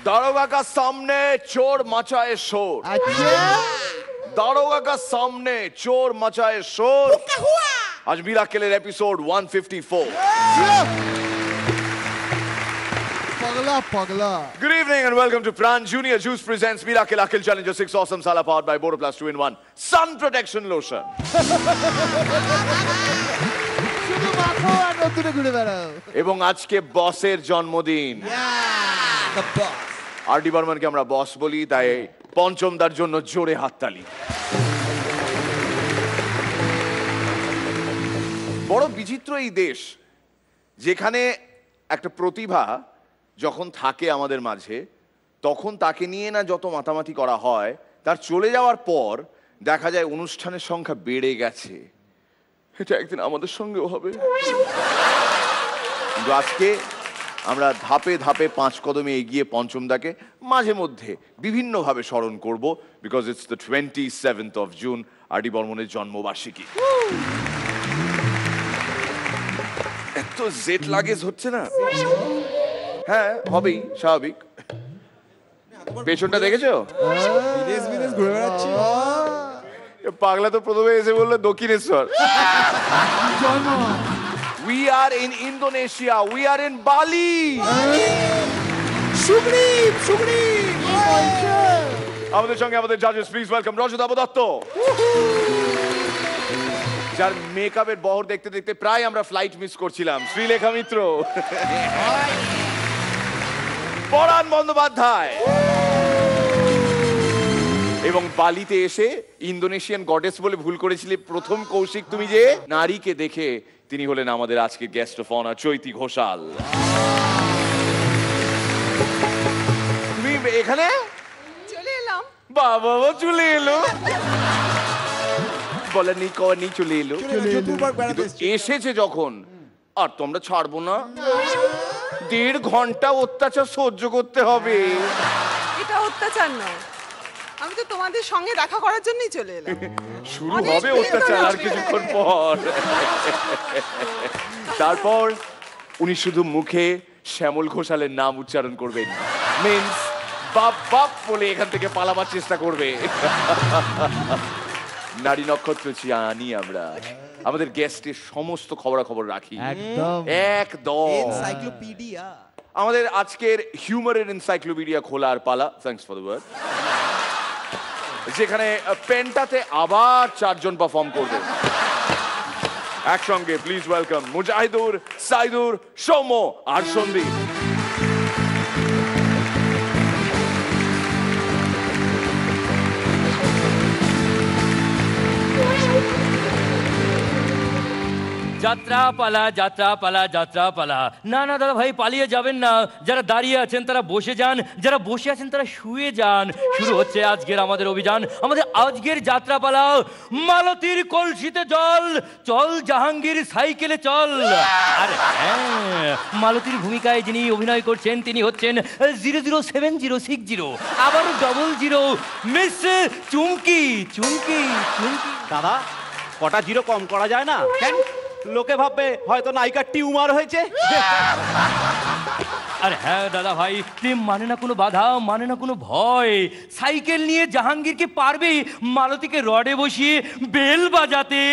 दारोगा का सामने चोर मचाए शोर। दारोगा का सामने चोर मचाए शोर। आज Meera killer episode 154। Pagla, pagla. Good evening and welcome to Pran Junior Juice presents Mira Killa Kill Challenger 6 Awesome Sala powered by Bodoplast 2-in-1 Sun Protection Lotion. এবং আজকে বসের জন্মদিন। আর.ডি. বর্মনকে আমরা বস বলি, তাই পঞ্চমদার জন্য জোরে হাততালি। বড় বিচিত্র এই দেশ, যেখানে একটা প্রতিভা যখন থাকে আমাদের মাঝে, তখন তাকে নিয়ে না যত মাতামাতি করা হয়, তার চলে যাওয়ার পর দেখা যায় অনুষ্ঠানের সংখ্যা বেড়ে গেছে। এটা একদিন আমাদের সঙ্গেও হবে। কিন্তু আজকে আমরা ধাপে ধাপে 5 কদমে এগিয়ে পঞ্চমদাকে মাঝে মধ্যে বিভিন্নভাবে স্মরণ করব, because it's the 27th of June, R D. বর্মনের জন্মবার্ষিকী। এত জেট লাগেজ হচ্ছে না? হ্যাঁ, হবেই, স্বাভাবিক। পেছনটা দেখেছো? বিদেশ বিদেশ ঘুরে বেড়াচ্ছে। পাগলা তো প্রথমে এসে বললো Dakshineswar. We are in Indonesia. We are in Bali. Sugriva, Sugriva. আমাদের সঙ্গে আমাদের জাজেস, প্লিজ ওয়েলকাম রজতাভ দত্ত, যার মেকআপের বহর দেখতে দেখতে প্রায় আমরা ফ্লাইট মিস করছিলাম, শ্রীলেখা মিত্র, পরাণ বন্দ্যোপাধ্যায়, এবং বালিতে এসে ইন্দোনেশিয়ান গডেস বলে ভুল করেছিলে প্রথম কৌশিক তুমি, যে নারীকে দেখে তিনি হলেন আমাদের আজকের গেস্ট অফ অনার চৈতি ঘোষাল। তুমি এখানে চলে এলাম। বাবা চলে এলো, বলেনি কনি চলে এলো, এসেছে যখন আর তোমরা ছাড়বো না। 1.5 ঘন্টা অত্যাচার সহ্য করতে হবে। এটা অত্যাচার নয়, আমি তো তোমাদের সঙ্গে দেখা করার জন্যই চলে এলাম। শুরু হবে অত্যাচার আর কিছুক্ষণ পর। তারপর উনি শুধু মুখে শ্যামল ঘোষালের নাম উচ্চারণ করবেন, মিন্স বাপ বাপ বলে এখান থেকে পালাবার চেষ্টা করবে। নারী নক্ষত্র জানি আমরা, আমাদের গেস্টের সমস্ত খবরাখবর রাখি একদম। এনসাইক্লোপিডিয়া, আমাদের আজকের হিউমারের এনসাইক্লোপিডিয়া খোলার পালা। Thanks for the word. যেখানে পেন্টাতে আবার 4 জন পারফর্ম করবে একসঙ্গে। প্লিজ ওয়েলকাম মুজাহিদুর, সাইদুর, সৌম্য আর সন্দীপ। যাত্রা পালা, যাত্রা পালা, যাত্রা পালা। না না দাদা ভাই, পালিয়ে যাবেন না। যারা দাঁড়িয়ে আছেন তারা বসে যান, যারা বসে আছেন তারা শুয়ে যান। শুরু হচ্ছে আজকের আমাদের অভিযান, আমাদের আজকের যাত্রা পালা। মালতীর কলসিতে জল, চল জাহাঙ্গীর সাইকেলে চল। আর হ্যাঁ, মালতীর ভূমিকায় যিনি অভিনয় করছেন তিনি হচ্ছেন 007060, আবারও 00, মিস চুমকি। চুমকি চুমকি। দাদা, কটা জিরো কম করা যায় না? কেন? লোকে ভাববে হয়তো নায়িকার টিউমার হয়েছে। আর হ্যাঁ দাদা ভাই, প্রেম মানে না কোনো বাধা, মানে না কোনো ভয়। সাইকেল নিয়ে জাহাঙ্গীরকে পারবে মালতীকে রডে বসিয়ে বেল বাজাতে।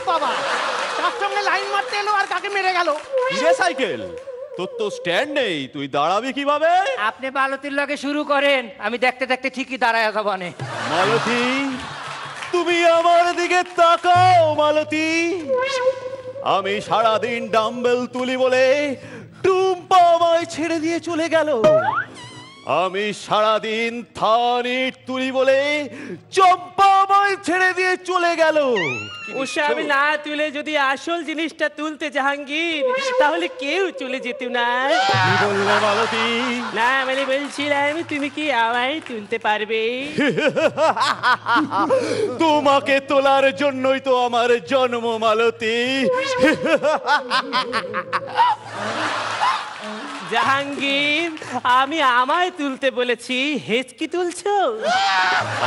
বাবা, তার সঙ্গে লাইন মারতে এলো আর কাকে মেরে গেল। সাইকেল তোর তো স্ট্যান্ড নেই, তুই দাঁড়াবি কিভাবে? আপনি মালতীর লগে শুরু করেন, আমি দেখতে দেখতে ঠিকই দাঁড়ায় যাবানে। মালতী, তুমি আমার দিকে তাকাও। মালতী, আমি সারাদিন ডাম্বেল তুলি বলে টুম্পা আমায় ছেড়ে দিয়ে চলে গেল। আমি সারাদিন থান ইট তুলি বলে চম্পা আমায় আমায় ছেড়ে দিয়ে চলে গেল। ওসব না তুলে যদি আসল জিনিসটা তুলতে জাহাঙ্গীর, তাহলে কেউ চলে যেত না। কি বললে মালতী? না মানে বলছিলাম, তুমি কি আমায় তুলতে পারবে? তোমাকে তোলার জন্যই তো আমার জন্ম মালতী। জাহাঙ্গীর, আমি আমায় তুলতে বলেছি, হেঁচকি তুলছো?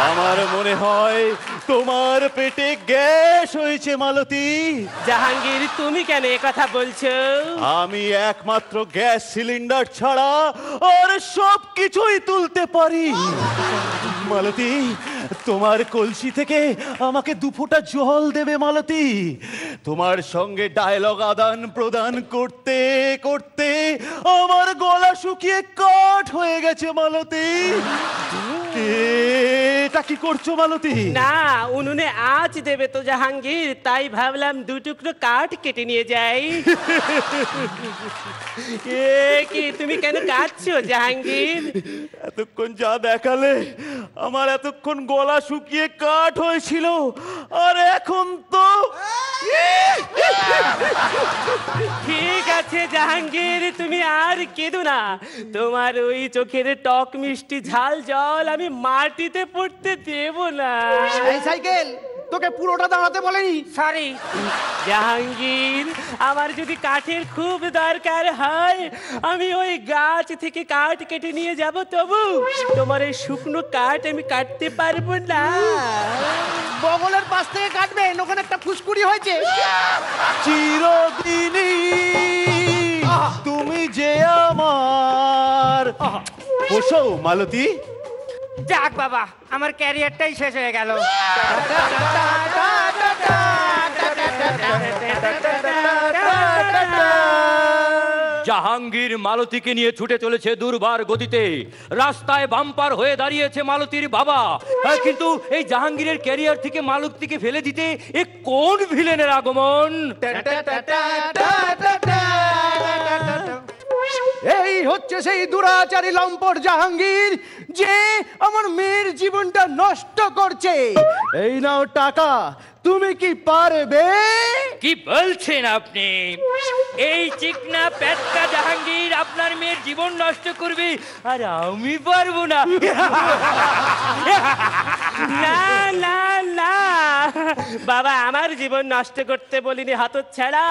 আমার মনে হয় তোমার পেটে গ্যাস হয়েছে মালতী। জাহাঙ্গীর, তুমি কেন কথা বলছো? আমি একমাত্র গ্যাস সিলিন্ডার ছাড়া আর সব কিছুই তুলতে পারি মালতী। তোমার কলসি থেকে আমাকে 2 ফোঁটা জল দেবে মালতী? তোমার সঙ্গে ডায়লগ আদান প্রদান করতে করতে আমার গলা শুকিয়ে কাঠ হয়ে গেছে মালতী। এটা কি করছো মালতী? না, উনুনে আঁচ দেবে তো জাহাঙ্গীর, তাই ভাবলাম 2 টুকরো কাঠ কেটে নিয়ে যাই। এ কি, তুমি কেন কাটছো জাহাঙ্গীর? এতক্ষণ যা দেখালে, আমার এতক্ষণ গলা শুকিয়ে কাঠ হয়েছিল, আর এখন তো ঠিক আছে জাহাঙ্গীর, তুমি আর কেঁদো না। তোমার ওই চোখের টক মিষ্টি ঝাল জল আমি মাটিতে পড়তে দেব না। এই সাইকেল, তোকে পুরোটা দাঁড়াতে বলেনি। সরি জাহাঙ্গীর, আমার যদি কাঠের খুব দরকার হয়, আমি ওই গাছ থেকে কাঠ কেটে নিয়ে যাব, তবু তোমার এই শুকনো কাঠ আমি কাটতে পারবো না। বগলের পাশ থেকে কাটবেন, ওখানে একটা ফুসকুড়ি হয়েছে। চিরদিনই তুমি যে আমার। বসো মালতী। যাক বাবা, আমার ক্যারিয়ারটাই শেষ হয়ে গেল। জাহাঙ্গীর মালতীকে নিয়ে ছুটে চলেছে দুর্বার গতিতে। রাস্তায় বাম্পার হয়ে দাঁড়িয়েছে মালতীর বাবা। কিন্তু এই জাহাঙ্গীরের ক্যারিয়ার থেকে মালতীকে ফেলে দিতে এ কোন ভিলেনের আগমন? এই হচ্ছে সেই দুরাচারী লম্পট জাহাঙ্গীর, যে আমার মেয়ের জীবনটা নষ্ট করছে। এই নাও টাকা, তুমি কি পারবে? কি বলছেন আপনি? এই চিকনা পেটকা জাহাঙ্গীর আপনার মেয়ের জীবন নষ্ট করবে, আর আমি পারবো না? না না না বাবা, আমার জীবন নষ্ট করতে বলিনি হতচ্ছাড়া,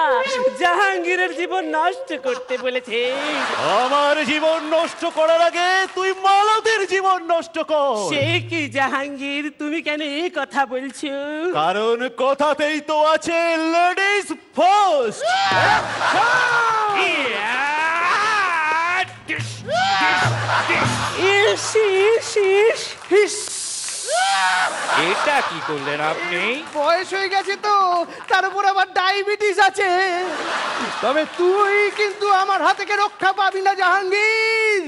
জাহাঙ্গীরের জীবন নষ্ট করতে বলেছে। আমার জীবন নষ্ট করার আগে তুই মালতীর জীবন নষ্ট কর। সে কি জাহাঙ্গীর, তুমি কেন এই কথা বলছো? কারণ কথাতেই তো আছে লেডিজ ফার্স্ট। এটা কি করলেন আপনি? বয়স হয়ে গেছে তো, তার উপর আবার ডায়াবেটিস আছে। তবে তুই কিন্তু আমার হাত থেকে রক্ষা পাবি না জাহাঙ্গীর।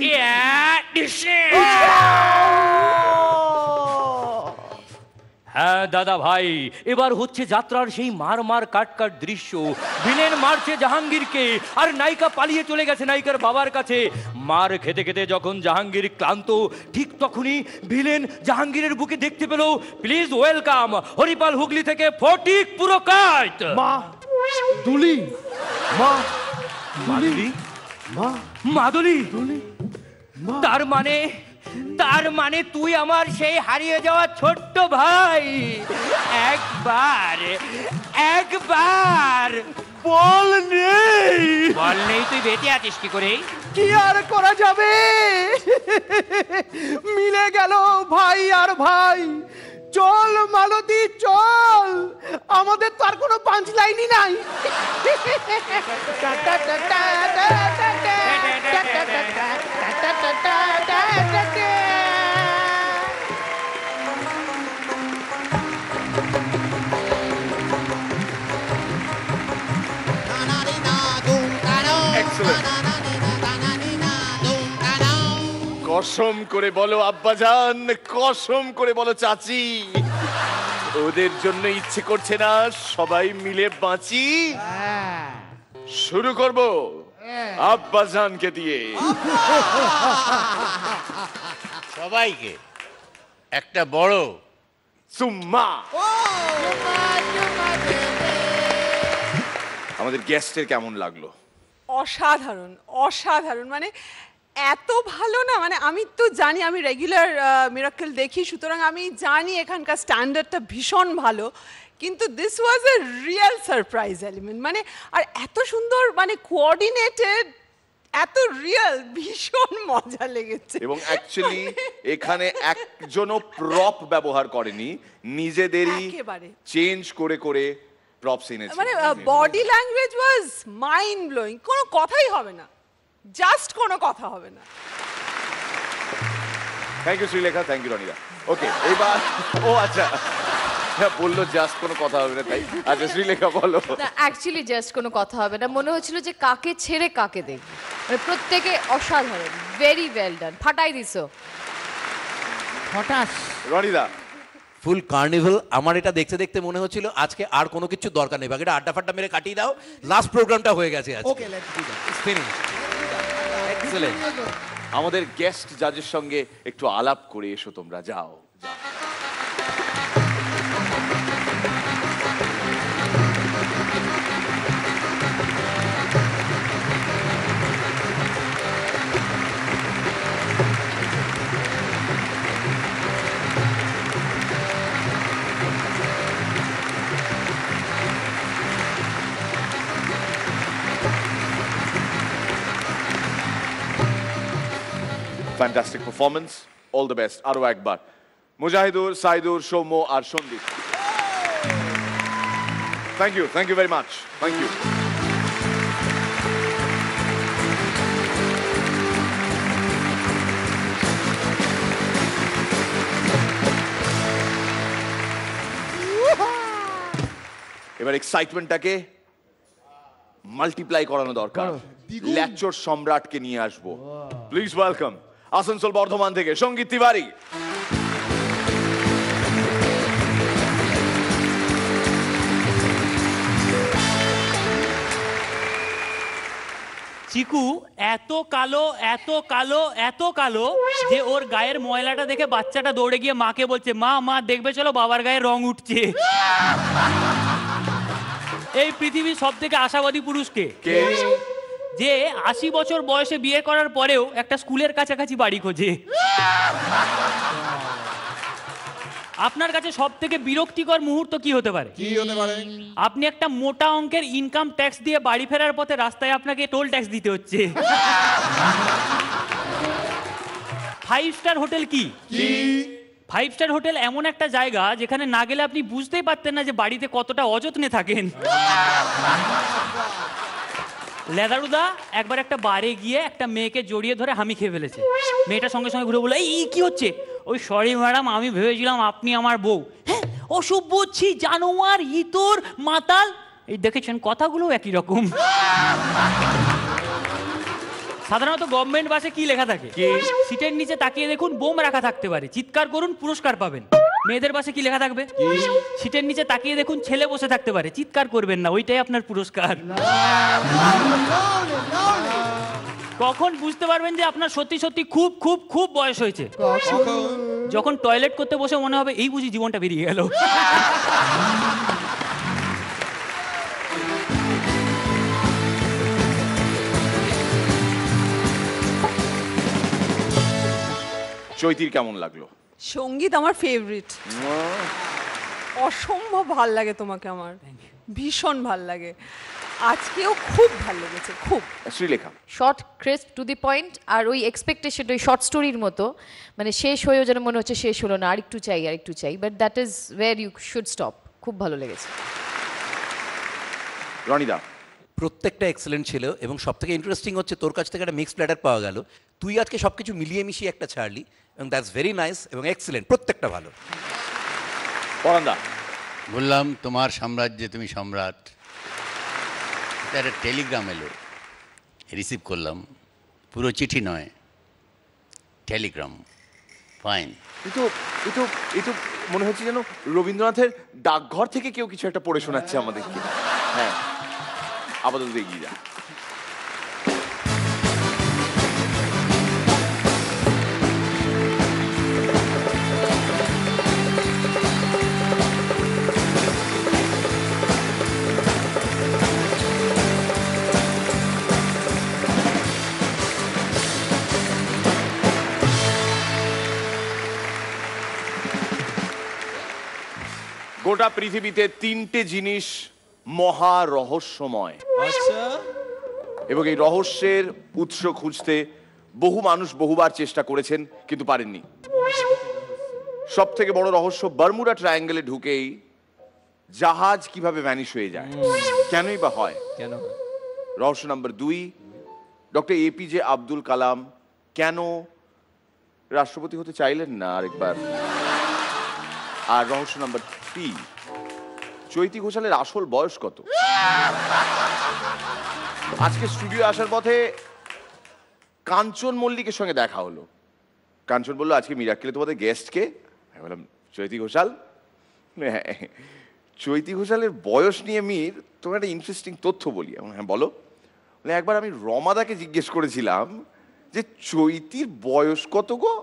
হ্যাঁ দাদা ভাই, এবার হচ্ছে যাত্রার সেই মার মার কাট কাট দৃশ্য। ভিলেন মারছে জাহাঙ্গীরকে, আর নায়িকা পালিয়ে চলে গেছে নায়িকার বাবার কাছে। মার খেতে খেতে যখন জাহাঙ্গীর ক্লান্ত, ঠিক তখনই ভিলেন জাহাঙ্গীরের বুকে দেখতে পেল, প্লিজ ওয়েলকাম হরিপাল হুগলি থেকে ফটিক পুরকাইত। মা দুলি, মা মাদুলি, মা মাদুলি, তার মানে তুই আমার সেই হারিয়ে যাওয়া ছোট্ট ভাই। একবার বল নেই। বল নেই, তুই বেঁচে আছিস কি করে? কি আর করা যাবে, মিলে গেল ভাই আর ভাই। চল মালতী চল, আমাদের তো আর কোনো পাঁচ লাইনই নাই। কসম করে বলো আব্বাজান, কসম করে বলো চাচি, ওদের জন্য ইচ্ছে করছে না সবাই মিলে বাঁচি। শুরু করব আব্বাজানকে দিয়ে। সবাইকে একটা বড় সুম্মা। আমাদের গেস্টের কেমন লাগলো? অসাধারণ অসাধারণ, মানে এত ভালো না, মানে আমি তো জানি, আমি রেগুলার মিরাকল দেখি, সুতরাং আমি জানি এখানকার স্ট্যান্ডার্ডটা ভীষণ ভালো, কিন্তু this was A real surprise element, মানে আর এত সুন্দর, মানে কোঅর্ডিনেটেড, এত রিয়েল, ভীষণ মজা লেগেছে। এবং অ্যাকচুয়ালি এখানে একজনও প্রপ ব্যবহার করেনি, নিজেদেরই একেবারে। চেঞ্জ করে করে প্রপস এনেছে। মানে body language was mind blowing, কোনো কথাই হবে না, জাস্ট কোনো কথা হবে না। Thank you Sreelekha, thank you রনিদা। ওকে, এবার ও আচ্ছা বললো জাস্ট কোনো কথা হবে না, তাই আচ্ছা শ্রীলেখা বলো। না, অ্যাকচুয়ালি জাস্ট কোনো কথা হবে না, মনে হচ্ছিল যে কাকে ছেড়ে কাকে দেখব, মানে প্রত্যেকে অসাধারণ, ভেরি ওয়েল ডান, ফাটাই দিছো। হঠাৎ রনিদা। ফুল কার্নিভাল। আমার এটা দেখতে দেখতে মনে হচ্ছিল আজকে আর কোনো কিছু দরকার নেই, বাকিটা আড্ডা ফাড্ডা মেরে কাটিয়ে দাও, লাস্ট প্রোগ্রামটা হয়ে গেছে আজকে। Okay, let's do that. It's finished. Excellent. আমাদের গেস্ট জাজের সঙ্গে একটু আলাপ করে এসো তোমরা, যাও যাও। Fantastic performance. All the best. Aro ekbar. Mujahidur, Saidur, Shomo, R Sandeep. Thank you. Thank you very much. Thank you. এবার এক্সাইটমেন্টটাকে মাল্টিপ্লাই করানো দরকার। ল্যাচর সম্রাটকে নিয়ে আসবো। প্লিজ ওয়েলকাম আসানসোল বর্ধমান থেকে সঙ্গীত তিওয়ারি। চিকু এত কালো এত কালো এত কালো যে ওর গায়ের ময়লাটা দেখে বাচ্চাটা দৌড়ে গিয়ে মাকে বলছে, মা মা দেখবে চলো বাবার গায়ে রং উঠছে। এই পৃথিবীর সব থেকে আশাবাদী পুরুষকে, যে 80 বছর বয়সে বিয়ে করার পরেও একটা স্কুলের কাছাকাছি বাড়ি খোঁজে। আপনার কাছে সব থেকে বিরক্তিকর মুহূর্ত কি হতে পারে? আপনি একটা মোটা অঙ্কের ইনকাম ট্যাক্স দিয়ে বাড়ি ফেরার পথে রাস্তায় আপনাকে টোল ট্যাক্স দিতে হচ্ছে। 5 স্টার হোটেল কি? 5 স্টার হোটেল এমন একটা জায়গা যেখানে না গেলে আপনি বুঝতেই পারতেন না যে বাড়িতে কতটা অযত্নে থাকেন। লেদারুদা একবার একটা বারে গিয়ে একটা মেয়েকে জড়িয়ে ধরে হামি খেয়ে ফেলেছে। মেয়েটা সঙ্গে সঙ্গে ঘুরে বলে, এই কি হচ্ছে? ওই সরি ম্যাডাম, আমি ভেবেছিলাম আপনি আমার বউ। হ্যাঁ, অসভ্য, ছি, জানোয়ার, ইতর, মাতাল। এই দেখেছেন, কথাগুলো একই রকম। সাধারণত গভর্নমেন্ট বাসে কি লেখা থাকে? সিটের নিচে তাকিয়ে দেখুন, বোম রাখা থাকতে পারে, চিৎকার করুন, পুরস্কার পাবেন। মেয়েদের বাসে কি লেখা থাকবে? সিটের নিচে তাকিয়ে দেখুন, ছেলে বসে থাকতে পারে, চিৎকার করবেন না, ওইটাই আপনার পুরস্কার। কখন বুঝতে পারবেন যে আপনার সত্যি সত্যি খুব খুব খুব বয়স হয়েছে? যখন টয়লেট করতে বসে মনে হবে এই বুঝি জীবনটা বেরিয়ে গেল। চৈতির কেমন লাগলো? সঙ্গীত আমার ফেভারিট, অসম্ভব ভাল লাগে তোমাকে, আমার ভীষণ ভাল লাগে, আজকেও খুব ভাল লেগেছে, খুব। Sreelekha. Short, crisp, to the point, আর ওই এক্সপেকটেশন, ওই শর্ট স্টোরির মতো, মানে শেষ হয়েও যেন মনে হচ্ছে শেষ হলো না, আর একটু চাই আর একটু চাই, but that is where you should stop. খুব ভালো লেগেছে। রনিদা। প্রত্যেকটা এক্সেলেন্ট ছিল, এবং সব থেকে ইন্টারেস্টিং হচ্ছে তোর কাছ থেকে একটা মিক্স প্ল্যাটার পাওয়া গেল। তুই আজকে সব কিছু মিলিয়ে মিশিয়ে একটা ছাড়লি, এবং দ্যাটস ভেরি নাইস এবং এক্সেলেন্ট, প্রত্যেকটা ভালো। পরান্দা। বললাম তোমার সাম্রাজ্যে তুমি সম্রাট। এটা একটা টেলিগ্রাম এলো, রিসিভ করলাম, পুরো চিঠি নয়, টেলিগ্রাম। ফাইন। এতো মনে হচ্ছে যেন রবীন্দ্রনাথের ডাকঘর থেকে কেউ কিছু একটা পড়ে শোনাচ্ছে আমাদেরকে। হ্যাঁ, আপাতত এগিয়ে যা। গোটা পৃথিবীতে 3টে জিনিস মহা রহস্যময়, এবং এই রহস্যের উৎস খুঁজতে বহু মানুষ বহুবার চেষ্টা করেছেন কিন্তু পারেননি। সব থেকে বড় রহস্য, বারমুডা ট্রায়াঙ্গেলে ঢুকেই জাহাজ কিভাবে ভ্যানিশ হয়ে যায়, কেনই বা হয়। কেন? রহস্য number 2, doctor APJ Abdul Kalam কেন রাষ্ট্রপতি হতে চাইলেন না আরেকবার। আর রহস্য নাম্বার 3, চৈতি ঘোষালের আসল বয়স কত। আজকে স্টুডিও আসার পথে কাঞ্চন মল্লিকের সঙ্গে দেখা হলো। কাঞ্চন বললো, আজকে মিরাক্কেলে তোমাদের গেস্ট কে? আমি বললাম, চৈতি ঘোষাল। চৈতি ঘোষালের বয়স নিয়ে মীর তোমার একটা ইন্টারেস্টিং তথ্য বলি। হ্যাঁ বলো। একবার আমি রমাদাকে জিজ্ঞেস করেছিলাম যে চৈতির বয়স কত গো।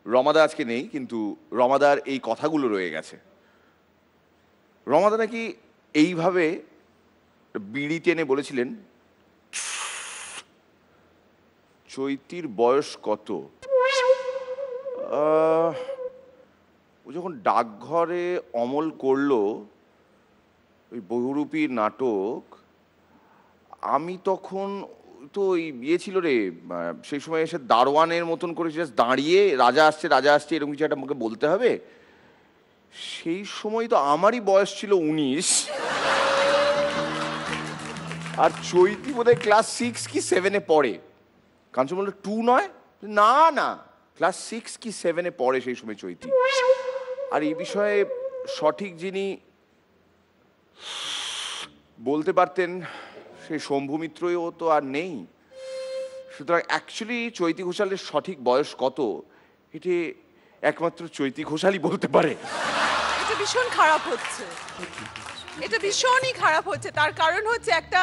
রমাদা আজকে নেই, কিন্তু রমাদার এই কথাগুলো রয়ে গেছে। রমাদা নাকি এইভাবে বিড়ি টেনে বলেছিলেন, চৈতির বয়স কত। ও যখন ডাকঘরে অমল করলো ওই বহুরূপী নাটক, আমি তখন তো ওই বিয়ে ছিল রে, সেই সময় এসে দারোয়ানের মতন করে জাস্ট দাঁড়িয়ে রাজা আসছে এরকম কিছু একটা মুখে বলতে হবে। সেই সময় তো আমারই বয়স ছিল 19, আর চৈতি বোধহয় ক্লাস 6 কি 7-এ পড়ে। কাঞ্চন বললো 2 নয়, না না ক্লাস 6 কি 7-এ পড়ে সেই সময় চৈতি। আর এই বিষয়ে সঠিক যিনি বলতে পারতেন সেই শম্ভু মিত্রও তো আর নেই। সুতরাং অ্যাকচুয়ালি চৈতি ঘোষালের সঠিক বয়স কত এটি একমাত্র চৈতি ঘোষালই বলতে পারে। এটা ভীষণ খারাপ হচ্ছে, এটা ভীষণই খারাপ হচ্ছে। তার কারণ হচ্ছে একটা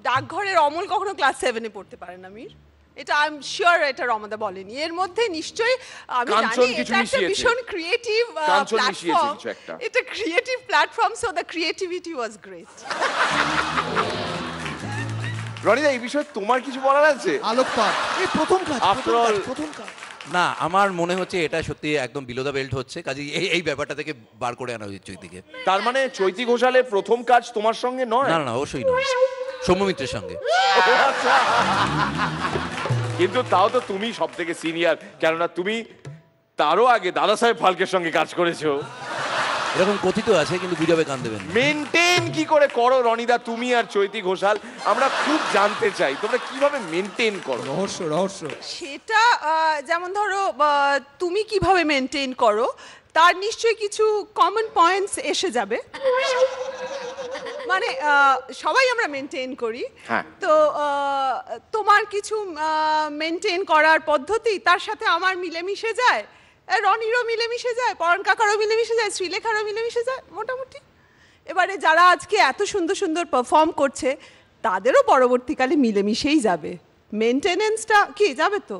ডাকঘরের অমল কখনো ক্লাস 7-এ পড়তে পারে না মীর। এটা আই এম শিওর এটা রমাদা বলেনি। এর মধ্যে নিশ্চয়ই আমি জানি এটা একটা ভীষণ ক্রিয়েটিভ প্ল্যাটফর্ম, এটা creative platform, so the creativity was great. রনিদা, এই বিষয়ে তোমার কিছু বলার আছে? আলোকপাত, এই প্রথম কাজ। না, আমার মনে হচ্ছে এটা সত্যি একদম বিলো দ্য বেল্ট হচ্ছে, কাজে এই ব্যাপারটা থেকে বার করে আনা উচিত চৈতিকে। তার মানে চৈতি ঘোষালের প্রথম কাজ তোমার সঙ্গে নয়? না না, অবশ্যই নয়, সৌম্য মিত্রের সঙ্গে। কিন্তু তাও তো তুমি সব থেকে সিনিয়র, কেননা তুমি তারও আগে দাদা সাহেব ফালকের সঙ্গে কাজ করেছো। এরকম কথিত আছে, কিন্তু গুজবে কান দেবেন। মেনটেন কি করে করো রনিদা তুমি আর চৈতি ঘোষাল, আমরা খুব জানতে চাই তোমরা কিভাবে মেনটেন করো। রহস্য সেটা যেমন ধরো তুমি কিভাবে মেনটেন করো তার নিশ্চয়ই কিছু কমন পয়েন্টস এসে যাবে। মানে সবাই আমরা মেনটেন করি, তো তোমার কিছু মেনটেন করার পদ্ধতি তার সাথে আমার মিলেমিশে যায়, রনিরও মিলেমিশে যায়, পরাণ কাকারও মিলেমিশে যায়, শ্রীলেখারও মিলেমিশে যায় মোটামুটি। এবারে যারা আজকে এত সুন্দর সুন্দর পারফর্ম করছে তাদেরও পরবর্তীকালে মিলেমিশেই যাবে। মেনটেনেন্সটা কি যাবে তো?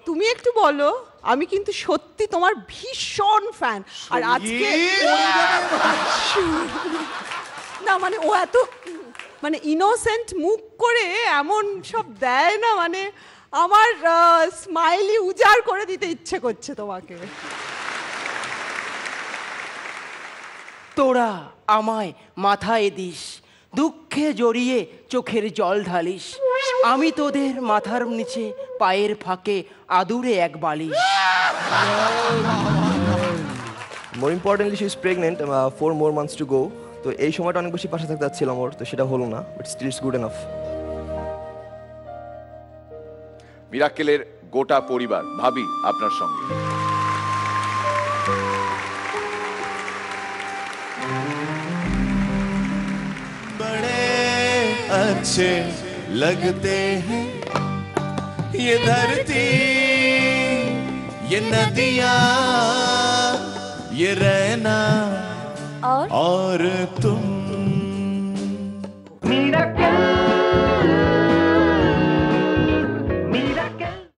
তুমি একটু বলো, আমি কিন্তু সত্যি তোমার ভীষণ ফ্যান। আর আজকে না মানে ও এত মানে ইনোসেন্ট মুখ করে এমন সব দেয় না, মানে আমার স্মাইলি উজাড় করে দিতে ইচ্ছে করছে তোমাকে। তোরা আমায় মাথায় দিস, দুঃখে জড়িয়ে চোখের জল ঢালিস, আমি তোদের মাথার নিচে পায়ের ফাঁকে আদুরে এক বালিশ। মোর importantly she is pregnant, 4 more months to go। তো এই সময়টা অনেক বেশি পাশে থাকতে চাচ্ছিলাম ওর, তো সেটা হলো না, but still it's good enough. মিরাক্কেলের গোটা পরিবার ভাবি আপনার সঙ্গে। बड़े अच्छे लगते हैं ये धरती, ये नदियाँ, ये रहना और तुम। मिराकल